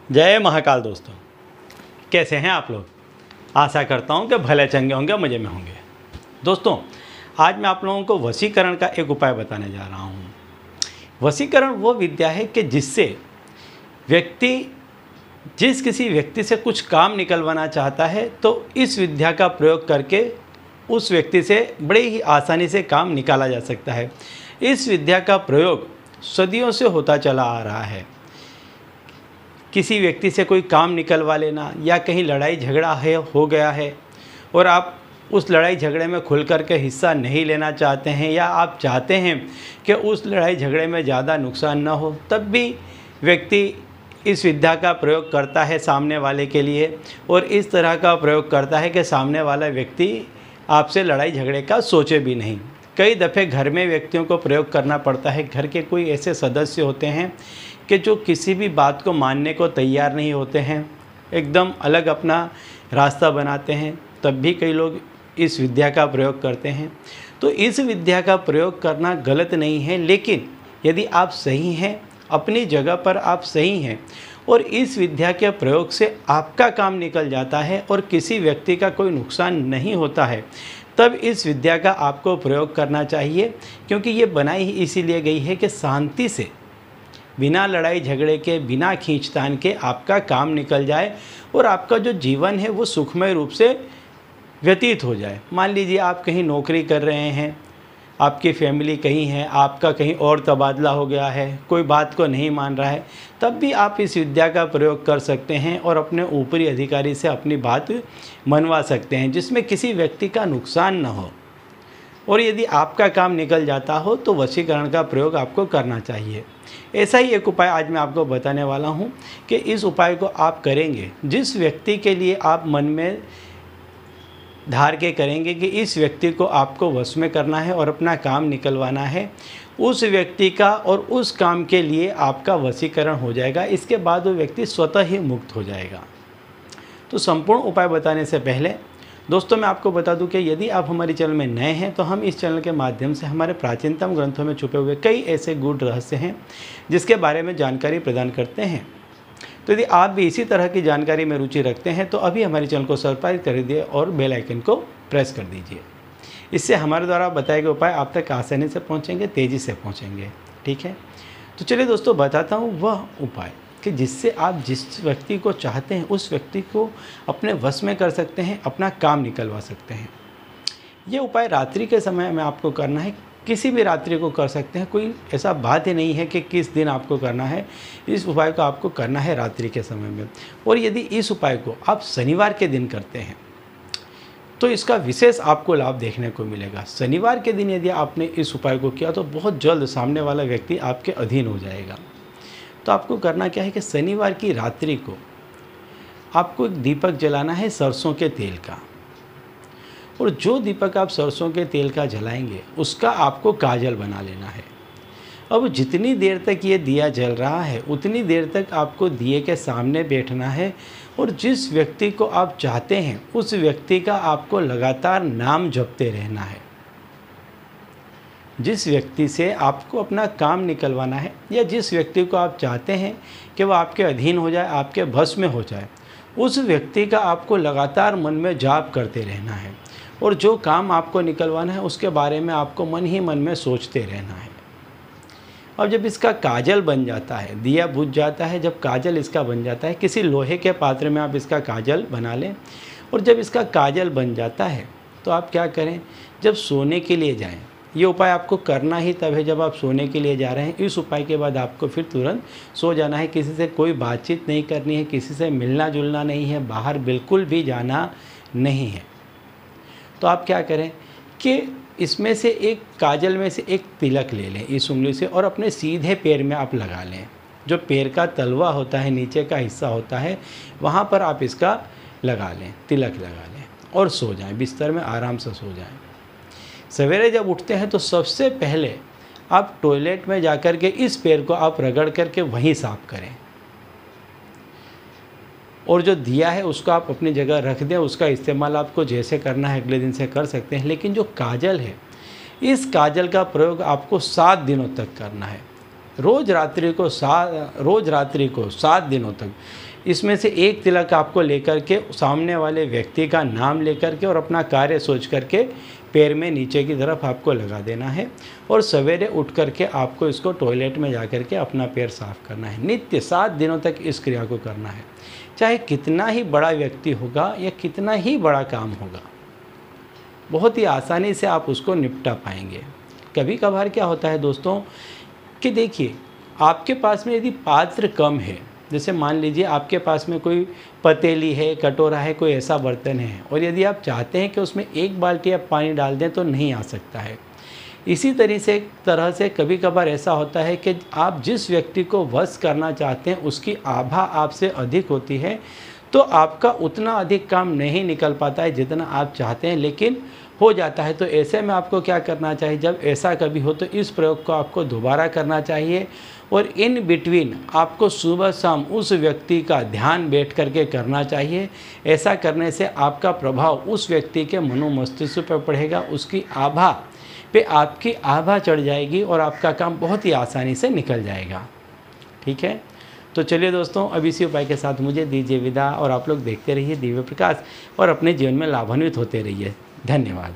जय महाकाल दोस्तों, कैसे हैं आप लोग। आशा करता हूं कि भले चंगे होंगे, मज़े में होंगे। दोस्तों, आज मैं आप लोगों को वशीकरण का एक उपाय बताने जा रहा हूं। वशीकरण वो विद्या है कि जिससे किसी व्यक्ति से कुछ काम निकलवाना चाहता है तो इस विद्या का प्रयोग करके उस व्यक्ति से बड़े ही आसानी से काम निकाला जा सकता है। इस विद्या का प्रयोग सदियों से होता चला आ रहा है। किसी व्यक्ति से कोई काम निकलवा लेना या कहीं लड़ाई झगड़ा हो गया है और आप उस लड़ाई झगड़े में खुल कर के हिस्सा नहीं लेना चाहते हैं, या आप चाहते हैं कि उस लड़ाई झगड़े में ज़्यादा नुकसान ना हो, तब भी व्यक्ति इस विद्या का प्रयोग करता है सामने वाले के लिए, और इस तरह का प्रयोग करता है कि सामने वाला व्यक्ति आपसे लड़ाई झगड़े का सोचे भी नहीं। कई दफ़े घर में व्यक्तियों को प्रयोग करना पड़ता है। घर के कोई ऐसे सदस्य होते हैं कि जो किसी भी बात को मानने को तैयार नहीं होते हैं, एकदम अलग अपना रास्ता बनाते हैं, तब भी कई लोग इस विद्या का प्रयोग करते हैं। तो इस विद्या का प्रयोग करना गलत नहीं है, लेकिन यदि आप सही हैं, अपनी जगह पर आप सही हैं और इस विद्या के प्रयोग से आपका काम निकल जाता है और किसी व्यक्ति का कोई नुकसान नहीं होता है, तब इस विद्या का आपको प्रयोग करना चाहिए। क्योंकि ये बनाई ही इसीलिए गई है कि शांति से, बिना लड़ाई झगड़े के, बिना खींचतान के आपका काम निकल जाए और आपका जो जीवन है वो सुखमय रूप से व्यतीत हो जाए। मान लीजिए आप कहीं नौकरी कर रहे हैं, आपकी फैमिली कहीं है, आपका कहीं और तबादला हो गया है, कोई बात को नहीं मान रहा है, तब भी आप इस विद्या का प्रयोग कर सकते हैं और अपने ऊपरी अधिकारी से अपनी बात मनवा सकते हैं, जिसमें किसी व्यक्ति का नुकसान न हो। और यदि आपका काम निकल जाता हो तो वशीकरण का प्रयोग आपको करना चाहिए। ऐसा ही एक उपाय आज मैं आपको बताने वाला हूँ कि इस उपाय को आप करेंगे, जिस व्यक्ति के लिए आप मन में धार के करेंगे कि इस व्यक्ति को आपको वश में करना है और अपना काम निकलवाना है, उस व्यक्ति का और उस काम के लिए आपका वशीकरण हो जाएगा। इसके बाद वो व्यक्ति स्वतः ही मुक्त हो जाएगा। तो संपूर्ण उपाय बताने से पहले दोस्तों, मैं आपको बता दूं कि यदि आप हमारे चैनल में नए हैं तो हम इस चैनल के माध्यम से हमारे प्राचीनतम ग्रंथों में छुपे हुए कई ऐसे गूढ़ रहस्य हैं जिसके बारे में जानकारी प्रदान करते हैं। तो यदि आप भी इसी तरह की जानकारी में रुचि रखते हैं तो अभी हमारे चैनल को सब्सक्राइब कर दीजिए और बेल आइकन को प्रेस कर दीजिए। इससे हमारे द्वारा बताए गए उपाय आप तक आसानी से पहुँचेंगे, तेज़ी से पहुँचेंगे। ठीक है, तो चलिए दोस्तों, बताता हूँ वह उपाय कि जिससे आप जिस व्यक्ति को चाहते हैं उस व्यक्ति को अपने वश में कर सकते हैं, अपना काम निकलवा सकते हैं। ये उपाय रात्रि के समय में आपको करना है, किसी भी रात्रि को कर सकते हैं, कोई ऐसा बात ही नहीं है कि किस दिन आपको करना है। इस उपाय को आपको करना है रात्रि के समय में। और यदि इस उपाय को आप शनिवार के दिन करते हैं तो इसका विशेष आपको लाभ देखने को मिलेगा। शनिवार के दिन यदि आपने इस उपाय को किया तो बहुत जल्द सामने वाला व्यक्ति आपके अधीन हो जाएगा। तो आपको करना क्या है कि शनिवार की रात्रि को आपको एक दीपक जलाना है सरसों के तेल का, और जो दीपक आप सरसों के तेल का जलाएंगे उसका आपको काजल बना लेना है। अब जितनी देर तक ये दिया जल रहा है उतनी देर तक आपको दिए के सामने बैठना है, और जिस व्यक्ति को आप चाहते हैं उस व्यक्ति का आपको लगातार नाम जपते रहना है। जिस व्यक्ति से आपको अपना काम निकलवाना है या जिस व्यक्ति को आप चाहते हैं कि वह आपके अधीन हो जाए, आपके बस में हो जाए, उस व्यक्ति का आपको लगातार मन में जाप करते रहना है, और जो काम आपको निकलवाना है उसके बारे में आपको मन ही मन में सोचते रहना है। और जब इसका काजल बन जाता है, दिया बुझ जाता है, जब काजल इसका बन जाता है, किसी लोहे के पात्र में आप इसका काजल बना लें, और जब इसका काजल बन जाता है तो आप क्या करें, जब सोने के लिए जाएं, ये उपाय आपको करना ही तब है जब आप सोने के लिए जा रहे हैं। इस उपाय के बाद आपको फिर तुरंत सो जाना है, किसी से कोई बातचीत नहीं करनी है, किसी से मिलना जुलना नहीं है, बाहर बिल्कुल भी जाना नहीं है। तो आप क्या करें कि इसमें से एक काजल में से एक तिलक ले लें इस उंगली से, और अपने सीधे पैर में आप लगा लें। जो पैर का तलवा होता है, नीचे का हिस्सा होता है, वहाँ पर आप इसका लगा लें, तिलक लगा लें, और सो जाएं, बिस्तर में आराम से सो जाएं। सवेरे जब उठते हैं तो सबसे पहले आप टॉयलेट में जाकर के इस पैर को आप रगड़ करके वहीं साफ करें, और जो दिया है उसको आप अपनी जगह रख दें। उसका इस्तेमाल आपको जैसे करना है अगले दिन से कर सकते हैं, लेकिन जो काजल है, इस काजल का प्रयोग आपको 7 दिनों तक करना है। रोज़ रात्रि को 7 दिनों तक इसमें से एक तिलक आपको लेकर के सामने वाले व्यक्ति का नाम लेकर के और अपना कार्य सोच करके पैर में नीचे की तरफ आपको लगा देना है और सवेरे उठ करके आपको इसको टॉयलेट में जा कर के अपना पैर साफ करना है। नित्य 7 दिनों तक इस क्रिया को करना है, चाहे कितना ही बड़ा व्यक्ति होगा या कितना ही बड़ा काम होगा, बहुत ही आसानी से आप उसको निपटा पाएंगे। कभी कभार क्या होता है दोस्तों कि देखिए, आपके पास में यदि पात्र कम है, जैसे मान लीजिए आपके पास में कोई पतीली है, कटोरा है, कोई ऐसा बर्तन है और यदि आप चाहते हैं कि उसमें 1 बाल्टी आप पानी डाल दें तो नहीं आ सकता है। इसी तरह से कभी कभार ऐसा होता है कि आप जिस व्यक्ति को वश करना चाहते हैं उसकी आभा आपसे अधिक होती है, तो आपका उतना अधिक काम नहीं निकल पाता है जितना आप चाहते हैं, लेकिन हो जाता है। तो ऐसे में आपको क्या करना चाहिए, जब ऐसा कभी हो तो इस प्रयोग को आपको दोबारा करना चाहिए और इन बिटवीन आपको सुबह शाम उस व्यक्ति का ध्यान बैठ करके करना चाहिए। ऐसा करने से आपका प्रभाव उस व्यक्ति के मनोमस्तिष्क पर पड़ेगा, उसकी आभा पे आपकी आभा चढ़ जाएगी और आपका काम बहुत ही आसानी से निकल जाएगा। ठीक है, तो चलिए दोस्तों, अब इसी उपाय के साथ मुझे दीजिए विदा और आप लोग देखते रहिए दिव्य प्रकाश और अपने जीवन में लाभान्वित होते रहिए। धन्यवाद।